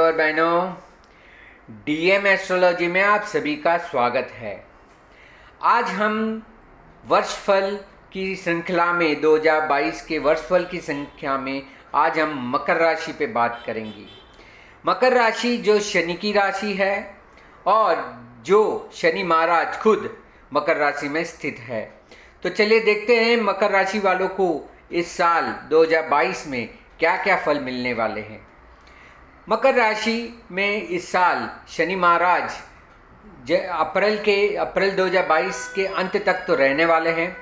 और बहनों, DM astrology में आप सभी का स्वागत है। आज हम वर्षफल की श्रृंखला में 2022 के वर्षफल की संख्या में आज हम मकर राशि पे बात करेंगे। मकर राशि जो शनि की राशि है और जो शनि महाराज खुद मकर राशि में स्थित है। तो चलिए देखते हैं मकर राशि वालों को इस साल 2022 में क्या क्या फल मिलने वाले हैं। मकर राशि में इस साल शनि महाराज अप्रैल 2022 के अंत तक तो रहने वाले हैं।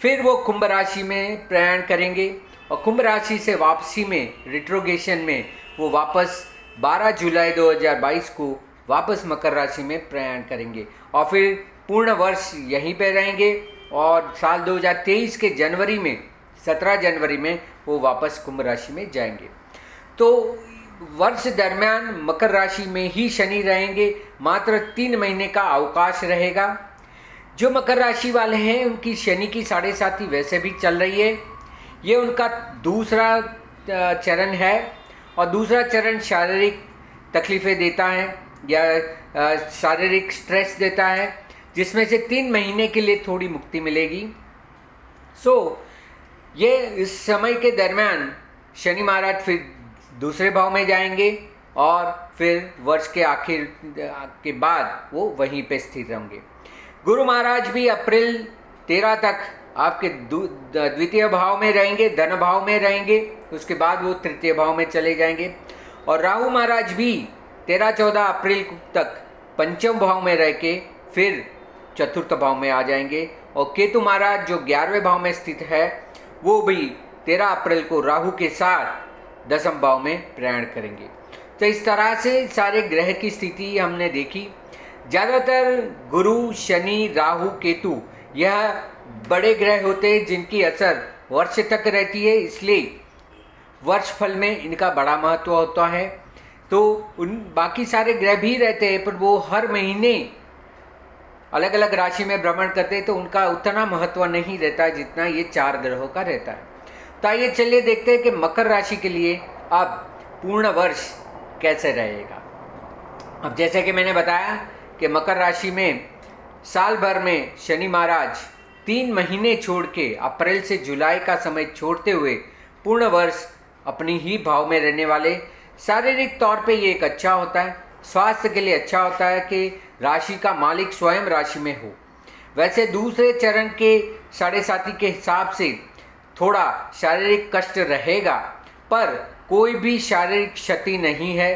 फिर वो कुंभ राशि में प्रयाण करेंगे और कुंभ राशि से वापसी में रिट्रोगेशन में वो वापस 12 जुलाई 2022 को वापस मकर राशि में प्रयाण करेंगे और फिर पूर्ण वर्ष यहीं पे रहेंगे और साल 2023 के जनवरी में 17 जनवरी में वो वापस कुंभ राशि में जाएंगे। तो वर्ष दरमियान मकर राशि में ही शनि रहेंगे। मात्र 3 महीने का अवकाश रहेगा। जो मकर राशि वाले हैं उनकी शनि की 7.5 वैसे भी चल रही है। ये उनका दूसरा चरण है और दूसरा चरण शारीरिक तकलीफ़ें देता है या शारीरिक स्ट्रेस देता है, जिसमें से 3 महीने के लिए थोड़ी मुक्ति मिलेगी। ये इस समय के दरमियान शनि महाराज फिर दूसरे भाव में जाएंगे और फिर वर्ष के आखिर के बाद वो वहीं पे स्थित रहेंगे। गुरु महाराज भी अप्रैल 13 तक आपके द्वितीय भाव में रहेंगे, धन भाव में रहेंगे। उसके बाद वो तृतीय भाव में चले जाएंगे। और राहु महाराज भी 13-14 अप्रैल तक पंचम भाव में रह के फिर चतुर्थ भाव में आ जाएंगे। और केतु महाराज जो 11वें भाव में स्थित है वो भी 13 अप्रैल को राहु के साथ 10वें भाव में प्रयाण करेंगे। तो इस तरह से सारे ग्रह की स्थिति हमने देखी। ज़्यादातर गुरु, शनि, राहु, केतु यह बड़े ग्रह होते हैं जिनकी असर वर्ष तक रहती है, इसलिए वर्षफल में इनका बड़ा महत्व होता है। तो उन बाकी सारे ग्रह भी रहते हैं पर वो हर महीने अलग अलग राशि में भ्रमण करते हैं, तो उनका उतना महत्व नहीं रहता जितना ये 4 ग्रहों का रहता है। तो आइए चलिए देखते हैं कि मकर राशि के लिए अब पूर्ण वर्ष कैसे रहेगा। अब जैसे कि मैंने बताया कि मकर राशि में साल भर में शनि महाराज 3 महीने छोड़ के अप्रैल से जुलाई का समय छोड़ते हुए पूर्ण वर्ष अपनी ही भाव में रहने वाले। शारीरिक तौर पे ये एक अच्छा होता है, स्वास्थ्य के लिए अच्छा होता है कि राशि का मालिक स्वयं राशि में हो। वैसे दूसरे चरण के 7.5 के हिसाब से थोड़ा शारीरिक कष्ट रहेगा, पर कोई भी शारीरिक क्षति नहीं है,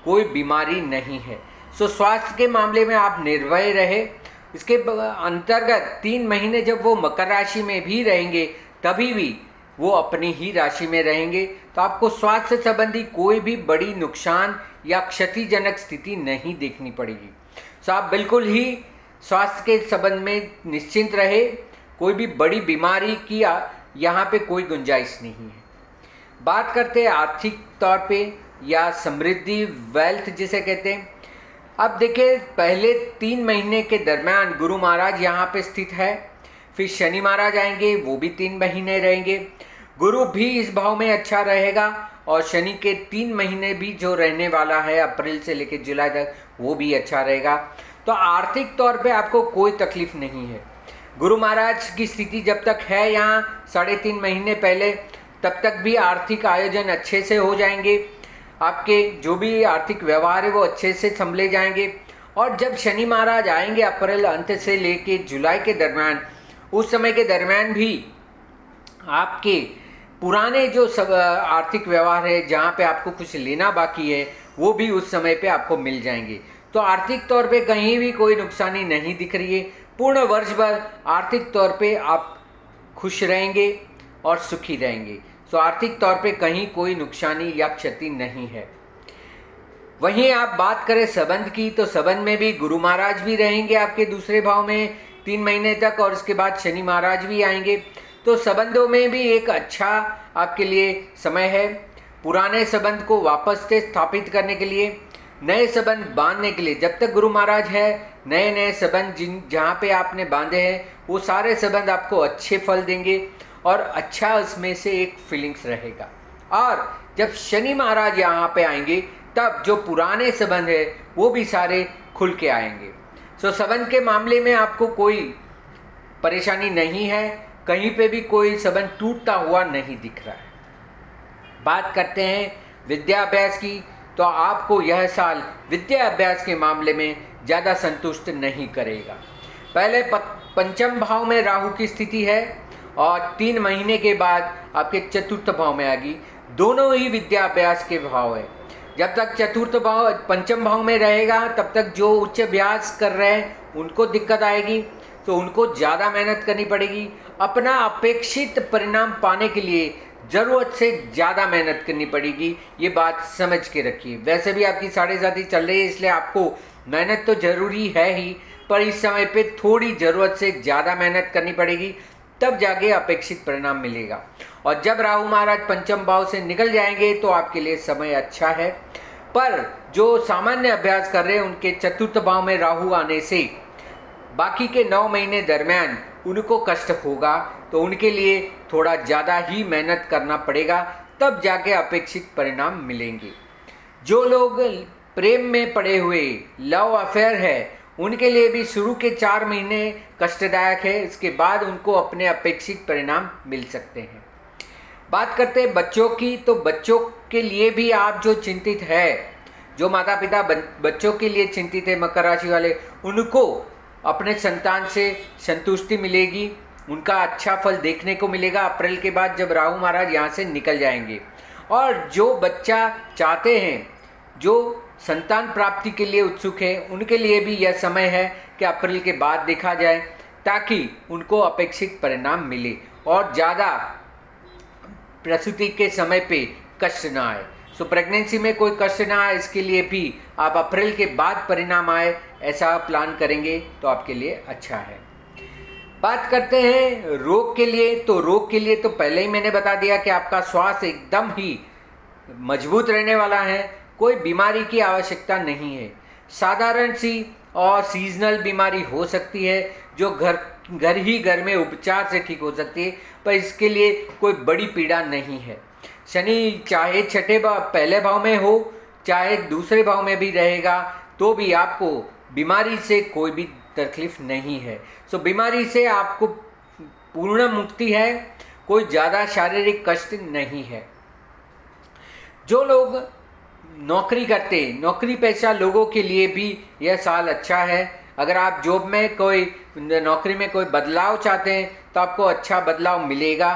कोई बीमारी नहीं है। स्वास्थ्य के मामले में आप निर्भय रहे। इसके अंतर्गत 3 महीने जब वो मकर राशि में भी रहेंगे तभी भी वो अपनी ही राशि में रहेंगे, तो आपको स्वास्थ्य संबंधी कोई भी बड़ी नुकसान या क्षतिजनक स्थिति नहीं देखनी पड़ेगी। आप बिल्कुल ही स्वास्थ्य के संबंध में निश्चिंत रहे। कोई भी बड़ी बीमारी की यहाँ पे कोई गुंजाइश नहीं है। बात करते हैं आर्थिक तौर पे या समृद्धि, वेल्थ जिसे कहते हैं। अब देखिए, पहले 3 महीने के दरमियान गुरु महाराज यहाँ पे स्थित है, फिर शनि महाराज आएंगे, वो भी 3 महीने रहेंगे। गुरु भी इस भाव में अच्छा रहेगा और शनि के 3 महीने भी जो रहने वाला है अप्रैल से लेकर जुलाई तक, वो भी अच्छा रहेगा। तो आर्थिक तौर पे आपको कोई तकलीफ नहीं है। गुरु महाराज की स्थिति जब तक है यहाँ 3.5 महीने पहले, तब तक भी आर्थिक आयोजन अच्छे से हो जाएंगे। आपके जो भी आर्थिक व्यवहार है वो अच्छे से संभले जाएंगे। और जब शनि महाराज आएंगे अप्रैल अंत से लेके जुलाई के दरमियान, उस समय के दरमियान भी आपके पुराने जो सब आर्थिक व्यवहार है, जहाँ पे आपको कुछ लेना बाकी है, वो भी उस समय पे आपको मिल जाएंगे। तो आर्थिक तौर पे कहीं भी कोई नुकसानी नहीं दिख रही है। पूर्ण वर्ष भर आर्थिक तौर पे आप खुश रहेंगे और सुखी रहेंगे। आर्थिक तौर पे कहीं कोई नुकसानी या क्षति नहीं है। वहीं आप बात करें संबंध की, तो संबंध में भी गुरु महाराज भी रहेंगे आपके दूसरे भाव में 3 महीने तक और उसके बाद शनि महाराज भी आएंगे। तो संबंधों में भी एक अच्छा आपके लिए समय है। पुराने संबंध को वापस से स्थापित करने के लिए, नए संबंध बांधने के लिए, जब तक गुरु महाराज है नए नए संबंध जहाँ पे आपने बांधे हैं वो सारे संबंध आपको अच्छे फल देंगे और अच्छा उसमें से एक फीलिंग्स रहेगा। और जब शनि महाराज यहाँ पे आएंगे तब जो पुराने संबंध है वो भी सारे खुल के आएंगे। संबंध के मामले में आपको कोई परेशानी नहीं है, कहीं पे भी कोई संबंध टूटता हुआ नहीं दिख रहा है। बात करते हैं विद्याभ्यास की, तो आपको यह साल विद्या अभ्यास के मामले में ज़्यादा संतुष्ट नहीं करेगा। पहले पंचम भाव में राहु की स्थिति है और 3 महीने के बाद आपके चतुर्थ भाव में आएगी। दोनों ही विद्या अभ्यास के भाव है। जब तक चतुर्थ भाव पंचम भाव में रहेगा तब तक जो उच्च अभ्यास कर रहे हैं उनको दिक्कत आएगी, तो उनको ज़्यादा मेहनत करनी पड़ेगी। अपना अपेक्षित परिणाम पाने के लिए ज़रूरत से ज़्यादा मेहनत करनी पड़ेगी, ये बात समझ के रखिए। वैसे भी आपकी 7.5 चल रही है, इसलिए आपको मेहनत तो ज़रूरी है ही, पर इस समय पे थोड़ी ज़रूरत से ज़्यादा मेहनत करनी पड़ेगी, तब जाके अपेक्षित परिणाम मिलेगा। और जब राहु महाराज पंचम भाव से निकल जाएंगे तो आपके लिए समय अच्छा है। पर जो सामान्य अभ्यास कर रहे हैं उनके चतुर्थ भाव में राहु आने से बाकी के 9 महीने दरमियान उनको कष्ट होगा, तो उनके लिए थोड़ा ज़्यादा ही मेहनत करना पड़ेगा, तब जाके अपेक्षित परिणाम मिलेंगे। जो लोग प्रेम में पड़े हुए, लव अफेयर है, उनके लिए भी शुरू के 4 महीने कष्टदायक है, इसके बाद उनको अपने अपेक्षित परिणाम मिल सकते हैं। बात करते हैं बच्चों की, तो बच्चों के लिए भी आप जो चिंतित है, जो माता पिता बच्चों के लिए चिंतित है मकर राशि वाले, उनको अपने संतान से संतुष्टि मिलेगी, उनका अच्छा फल देखने को मिलेगा अप्रैल के बाद, जब राहु महाराज यहाँ से निकल जाएंगे। और जो बच्चा चाहते हैं, जो संतान प्राप्ति के लिए उत्सुक है, उनके लिए भी यह समय है कि अप्रैल के बाद देखा जाए, ताकि उनको अपेक्षित परिणाम मिले और ज़्यादा प्रसूति के समय पे कष्ट ना आए। सो प्रेगनेंसी में कोई कष्ट ना आए, इसके लिए भी आप अप्रैल के बाद परिणाम आए, ऐसा प्लान करेंगे तो आपके लिए अच्छा है। बात करते हैं रोग के लिए, तो रोग के लिए तो पहले ही मैंने बता दिया कि आपका स्वास्थ्य एकदम ही मजबूत रहने वाला है, कोई बीमारी की आवश्यकता नहीं है। साधारण सी और सीजनल बीमारी हो सकती है जो घर में उपचार से ठीक हो सकती है, पर इसके लिए कोई बड़ी पीड़ा नहीं है। शनि चाहे पहले भाव में हो, चाहे दूसरे भाव में भी रहेगा, तो भी आपको बीमारी से कोई भी तकलीफ नहीं है। सो बीमारी से आपको पूर्ण मुक्ति है, कोई ज़्यादा शारीरिक कष्ट नहीं है। जो लोग नौकरी करते, नौकरी पेशा लोगों के लिए भी यह साल अच्छा है। अगर आप जॉब में कोई नौकरी में कोई बदलाव चाहते हैं तो आपको अच्छा बदलाव मिलेगा,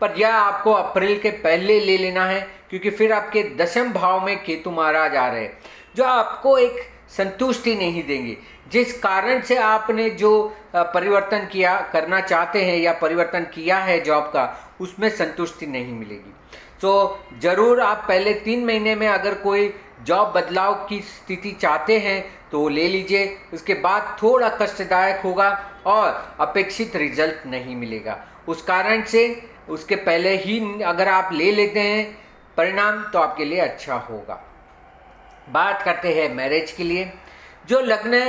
पर यह आपको अप्रैल के पहले ले लेना है, क्योंकि फिर आपके 10वें भाव में केतु महाराज आ रहे हैं, जो आपको एक संतुष्टि नहीं देंगे। जिस कारण से आपने जो परिवर्तन करना चाहते हैं या परिवर्तन किया है जॉब का, उसमें संतुष्टि नहीं मिलेगी। तो ज़रूर आप पहले 3 महीने में अगर कोई जॉब बदलाव की स्थिति चाहते हैं तो ले लीजिए, उसके बाद थोड़ा कष्टदायक होगा और अपेक्षित रिजल्ट नहीं मिलेगा। उस कारण से उसके पहले ही अगर आप ले लेते हैं परिणाम, तो आपके लिए अच्छा होगा। बात करते हैं मैरिज के लिए। जो लग्न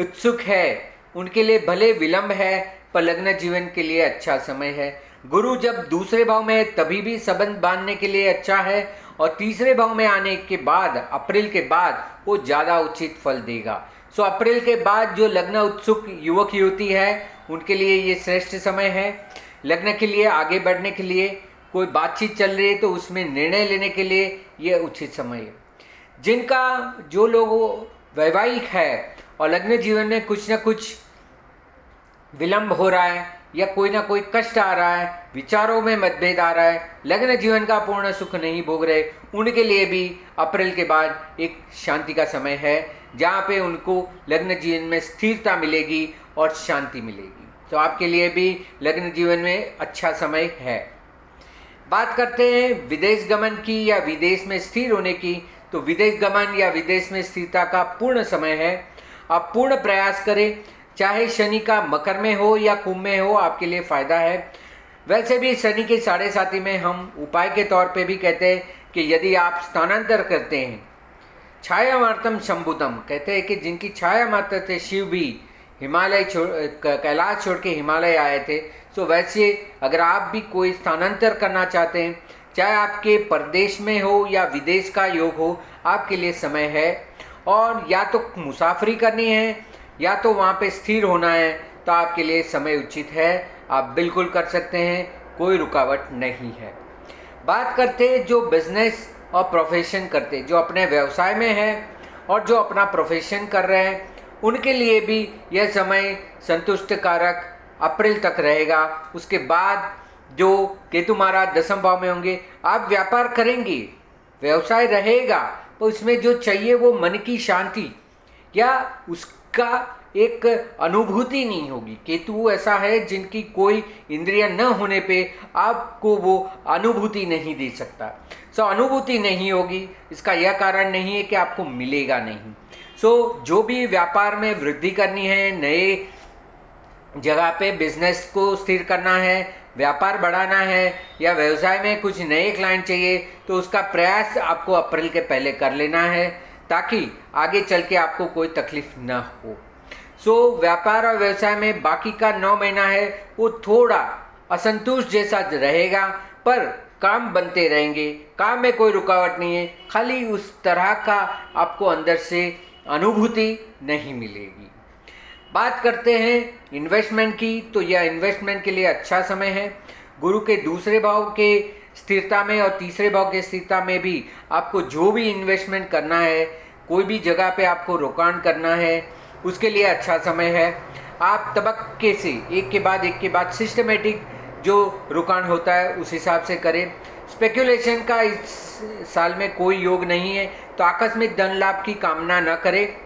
उत्सुक है उनके लिए भले विलंब है, पर लग्न जीवन के लिए अच्छा समय है। गुरु जब दूसरे भाव में है तभी भी संबंध बांधने के लिए अच्छा है, और तीसरे भाव में आने के बाद अप्रैल के बाद वो ज़्यादा उचित फल देगा। सो अप्रैल के बाद जो लग्न उत्सुक युवक युवती है उनके लिए ये श्रेष्ठ समय है। लग्न के लिए आगे बढ़ने के लिए, कोई बातचीत चल रही है तो उसमें निर्णय लेने के लिए ये उचित समय है। जिनका जो लोग वैवाहिक है और लग्न जीवन में कुछ न कुछ विलंब हो रहा है या कोई ना कोई कष्ट आ रहा है, विचारों में मतभेद आ रहा है, लग्न जीवन का पूर्ण सुख नहीं भोग रहे, उनके लिए भी अप्रैल के बाद एक शांति का समय है, जहाँ पे उनको लग्न जीवन में स्थिरता मिलेगी और शांति मिलेगी। तो आपके लिए भी लग्न जीवन में अच्छा समय है। बात करते हैं विदेश गमन की या विदेश में स्थिर होने की, तो विदेश गमन या विदेश में स्थिरता का पूर्ण समय है। आप पूर्ण प्रयास करें, चाहे शनि का मकर में हो या कुंभ में हो, आपके लिए फ़ायदा है। वैसे भी शनि के 7.5 में हम उपाय के तौर पे भी कहते हैं कि यदि आप स्थानांतर करते हैं, छाया मार्तम शंभुतम, कहते हैं कि जिनकी छाया मात्र थे, शिव भी हिमालय कैलाश छोड़ के हिमालय आए थे। सो वैसे अगर आप भी कोई स्थानांतर करना चाहते हैं चाहे आपके परदेश में हो या विदेश का योग हो, आपके लिए समय है। और या तो मुसाफरी करनी है या तो वहाँ पे स्थिर होना है, तो आपके लिए समय उचित है, आप बिल्कुल कर सकते हैं, कोई रुकावट नहीं है। बात करते हैं जो बिजनेस और प्रोफेशन करते, जो अपने व्यवसाय में है और जो अपना प्रोफेशन कर रहे हैं, उनके लिए भी यह समय संतुष्टकारक अप्रैल तक रहेगा। उसके बाद जो केतु महाराज दसम भाव में होंगे, आप व्यापार करेंगे, व्यवसाय रहेगा, तो इसमें जो चाहिए वो मन की शांति या उसका एक अनुभूति नहीं होगी। केतु ऐसा है जिनकी कोई इंद्रिय न होने पे आपको वो अनुभूति नहीं दे सकता। अनुभूति नहीं होगी, इसका यह कारण नहीं है कि आपको मिलेगा नहीं। जो भी व्यापार में वृद्धि करनी है, नए जगह पे बिजनेस को स्थिर करना है, व्यापार बढ़ाना है या व्यवसाय में कुछ नए क्लाइंट चाहिए, तो उसका प्रयास आपको अप्रैल के पहले कर लेना है, ताकि आगे चल के आपको कोई तकलीफ न हो। व्यापार और व्यवसाय में बाकी का 9 महीना है वो थोड़ा असंतुष्ट जैसा रहेगा, पर काम बनते रहेंगे, काम में कोई रुकावट नहीं है, खाली उस तरह का आपको अंदर से अनुभूति नहीं मिलेगी। बात करते हैं इन्वेस्टमेंट की, तो यह इन्वेस्टमेंट के लिए अच्छा समय है। गुरु के दूसरे भाव के स्थिरता में और तीसरे भाव के स्थिरता में भी आपको जो भी इन्वेस्टमेंट करना है, कोई भी जगह पे आपको रोकाण करना है, उसके लिए अच्छा समय है। आप तबक्के से एक के बाद सिस्टमेटिक जो रुकान होता है उस हिसाब से करें। स्पेक्यूलेशन का इस साल में कोई योग नहीं है, तो आकस्मिक धन लाभ की कामना न करें।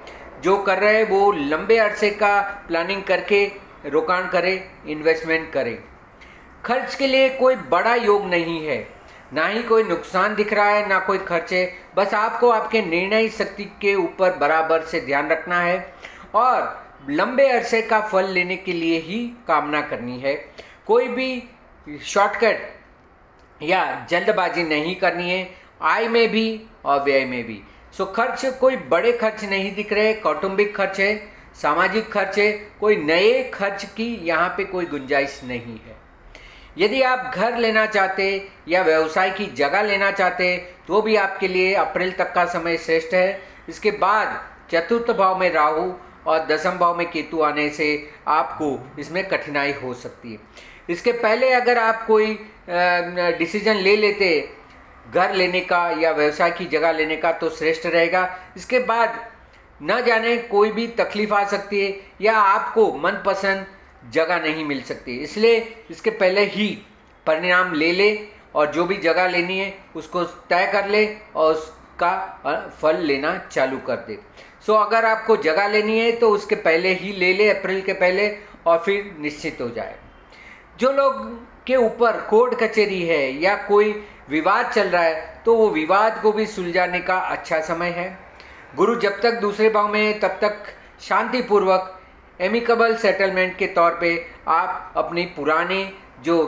जो कर रहे हैं वो लंबे अरसे का प्लानिंग करके रोकान करें, इन्वेस्टमेंट करें। खर्च के लिए कोई बड़ा योग नहीं है, ना ही कोई नुकसान दिख रहा है, ना कोई खर्च है। बस आपको आपके निर्णय शक्ति के ऊपर बराबर से ध्यान रखना है और लंबे अरसे का फल लेने के लिए ही कामना करनी है। कोई भी शॉर्टकट या जल्दबाजी नहीं करनी है, आय में भी और व्यय में भी। खर्च कोई बड़े खर्च नहीं दिख रहे, कौटुंबिक खर्च है, सामाजिक खर्च है, कोई नए खर्च की यहाँ पे कोई गुंजाइश नहीं है। यदि आप घर लेना चाहते या व्यवसाय की जगह लेना चाहते, तो भी आपके लिए अप्रैल तक का समय श्रेष्ठ है। इसके बाद चतुर्थ भाव में राहु और दसम भाव में केतु आने से आपको इसमें कठिनाई हो सकती है। इसके पहले अगर आप कोई डिसीजन ले लेते घर लेने का या व्यवसाय की जगह लेने का, तो श्रेष्ठ रहेगा। इसके बाद न जाने कोई भी तकलीफ आ सकती है या आपको मनपसंद जगह नहीं मिल सकती, इसलिए इसके पहले ही परिणाम ले ले और जो भी जगह लेनी है उसको तय कर ले और उसका फल लेना चालू कर दे। अगर आपको जगह लेनी है तो उसके पहले ही ले ले, अप्रैल के पहले, और फिर निश्चित हो जाए। जो लोग के ऊपर कोर्ट कचहरी है या कोई विवाद चल रहा है, तो वो विवाद को भी सुलझाने का अच्छा समय है। गुरु जब तक दूसरे भाव में है तब तक शांतिपूर्वक एमिकेबल सेटलमेंट के तौर पे आप अपनी पुरानी जो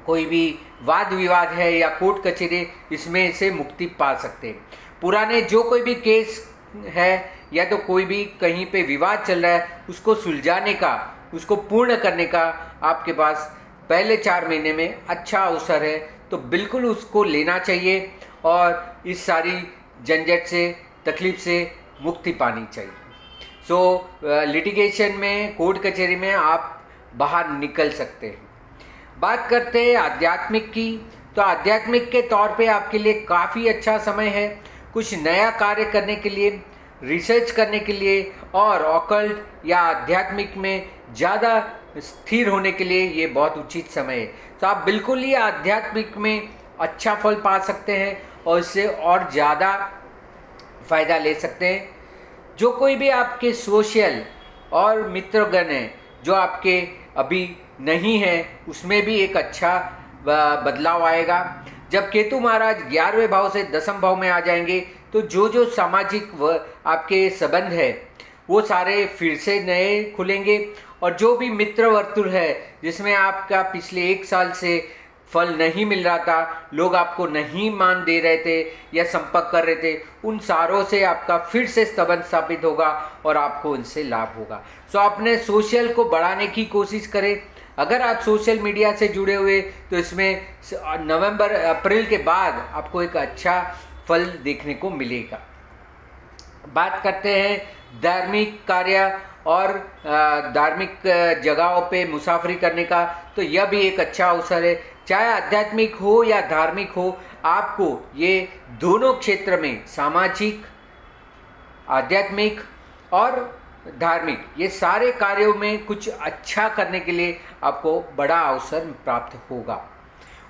कोई भी वाद विवाद है या कोर्ट कचहरी, इसमें से मुक्ति पा सकते हैं। पुराने जो कोई भी केस है या तो कोई भी कहीं पे विवाद चल रहा है, उसको सुलझाने का, उसको पूर्ण करने का आपके पास पहले 4 महीने में अच्छा अवसर है, तो बिल्कुल उसको लेना चाहिए और इस सारी झंझट से, तकलीफ से मुक्ति पानी चाहिए। लिटिगेशन में, कोर्ट कचहरी में आप बाहर निकल सकते हैं। बात करते हैं आध्यात्मिक की, तो आध्यात्मिक के तौर पे आपके लिए काफ़ी अच्छा समय है। कुछ नया कार्य करने के लिए, रिसर्च करने के लिए और ऑकल्ट या आध्यात्मिक में ज़्यादा स्थिर होने के लिए ये बहुत उचित समय है। तो आप बिल्कुल ही आध्यात्मिक में अच्छा फल पा सकते हैं और इससे और ज़्यादा फ़ायदा ले सकते हैं। जो कोई भी आपके सोशल और मित्रगण हैं जो आपके अभी नहीं हैं, उसमें भी एक अच्छा बदलाव आएगा। जब केतु महाराज 11वें भाव से दसम भाव में आ जाएंगे, तो जो सामाजिक आपके संबंध है वो सारे फिर से नए खुलेंगे और जो भी मित्र वर्तुल है जिसमें आपका पिछले 1 साल से फल नहीं मिल रहा था, लोग आपको नहीं मान दे रहे थे या संपर्क कर रहे थे, उन सारों से आपका फिर से संबंध स्थापित होगा और आपको उनसे लाभ होगा। सो अपने सोशल को बढ़ाने की कोशिश करें। अगर आप सोशल मीडिया से जुड़े हुए तो इसमें नवंबर अप्रैल के बाद आपको एक अच्छा फल देखने को मिलेगा। बात करते हैं धार्मिक कार्य और धार्मिक जगहों पे मुसाफरी करने का, तो यह भी एक अच्छा अवसर है। चाहे आध्यात्मिक हो या धार्मिक हो, आपको ये दोनों क्षेत्र में, सामाजिक, आध्यात्मिक और धार्मिक, ये सारे कार्यों में कुछ अच्छा करने के लिए आपको बड़ा अवसर प्राप्त होगा।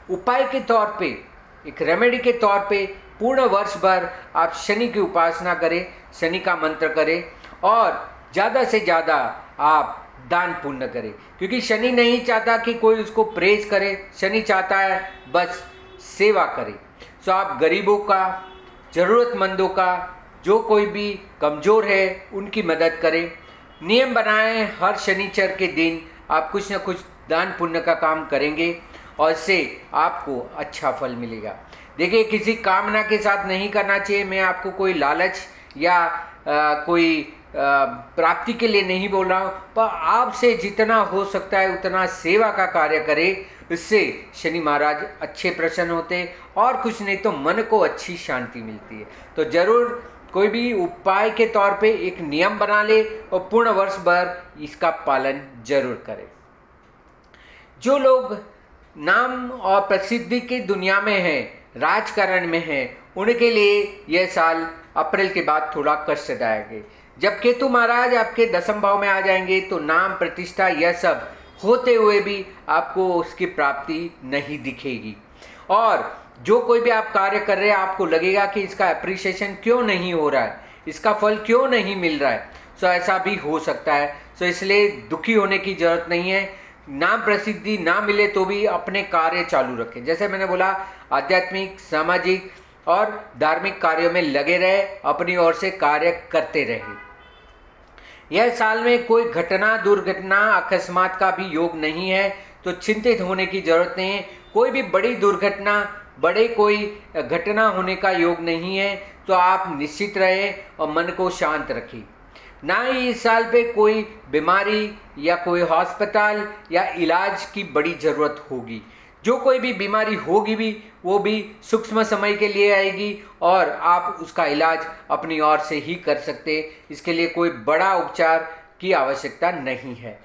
उपाय के तौर पे, एक रेमेडी के तौर पे पूर्ण वर्ष भर आप शनि की उपासना करें, शनि का मंत्र करें और ज़्यादा से ज़्यादा आप दान पुण्य करें, क्योंकि शनि नहीं चाहता कि कोई उसको प्रेज करे, शनि चाहता है बस सेवा करे। सो आप गरीबों का, ज़रूरतमंदों का, जो कोई भी कमज़ोर है उनकी मदद करें। नियम बनाएं, हर शनिचर के दिन आप कुछ न कुछ दान पुण्य का काम करेंगे और इससे आपको अच्छा फल मिलेगा। देखिए, किसी कामना के साथ नहीं करना चाहिए। मैं आपको कोई लालच या कोई प्राप्ति के लिए नहीं बोल रहा हूँ, पर आपसे जितना हो सकता है उतना सेवा का कार्य करें। इससे शनि महाराज अच्छे प्रसन्न होते और कुछ नहीं तो मन को अच्छी शांति मिलती है। तो जरूर कोई भी उपाय के तौर पे एक नियम बना ले और पूर्ण वर्ष भर इसका पालन जरूर करें। जो लोग नाम और प्रसिद्धि की दुनिया में हैं, राजकारण में हैं, उनके लिए यह साल अप्रैल के बाद थोड़ा कष्टदायक है। जब केतु महाराज आपके 10वें भाव में आ जाएंगे तो नाम, प्रतिष्ठा, यह सब होते हुए भी आपको उसकी प्राप्ति नहीं दिखेगी और जो कोई भी आप कार्य कर रहे हैं आपको लगेगा कि इसका अप्रिसिएशन क्यों नहीं हो रहा है, इसका फल क्यों नहीं मिल रहा है। सो ऐसा भी हो सकता है। सो इसलिए दुखी होने की जरूरत नहीं है। नाम प्रसिद्धि ना मिले तो भी अपने कार्य चालू रखें। जैसे मैंने बोला, आध्यात्मिक, सामाजिक और धार्मिक कार्यों में लगे रहे, अपनी ओर से कार्य करते रहे। यह साल में कोई घटना, दुर्घटना, अकस्मात का भी योग नहीं है, तो चिंतित होने की जरूरत नहीं है। कोई भी बड़ी दुर्घटना, बड़े कोई घटना होने का योग नहीं है, तो आप निश्चित रहें और मन को शांत रखें। ना ही इस साल पे कोई बीमारी या कोई हॉस्पिटल या इलाज की बड़ी ज़रूरत होगी। जो कोई भी बीमारी होगी भी, वो भी सूक्ष्म समय के लिए आएगी और आप उसका इलाज अपनी ओर से ही कर सकते। इसके लिए कोई बड़ा उपचार की आवश्यकता नहीं है।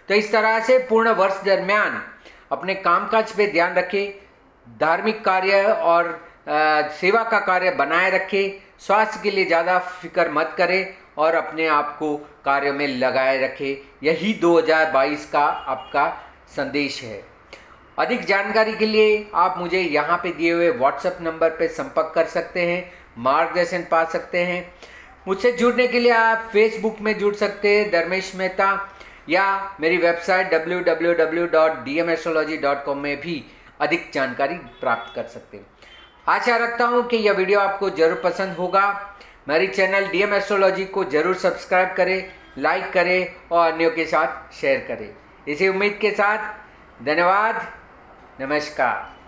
तो इस तरह से पूर्ण वर्ष दरमियान अपने कामकाज पे ध्यान रखें, धार्मिक कार्य और सेवा का कार्य बनाए रखें, स्वास्थ्य के लिए ज़्यादा फिक्र मत करें और अपने आप को कार्य में लगाए रखें। यही 2022 का आपका संदेश है। अधिक जानकारी के लिए आप मुझे यहाँ पे दिए हुए व्हाट्सएप नंबर पे संपर्क कर सकते हैं, मार्गदर्शन पा सकते हैं। मुझसे जुड़ने के लिए आप फेसबुक में जुड़ सकते हैं, धर्मेश मेहता, या मेरी वेबसाइट www.dmastrology.com में भी अधिक जानकारी प्राप्त कर सकते हैं। आशा रखता हूँ कि यह वीडियो आपको जरूर पसंद होगा। मेरी चैनल DM एस्ट्रोलॉजी को जरूर सब्सक्राइब करें, लाइक करें और अन्यों के साथ शेयर करें। इसी उम्मीद के साथ धन्यवाद, नमस्कार।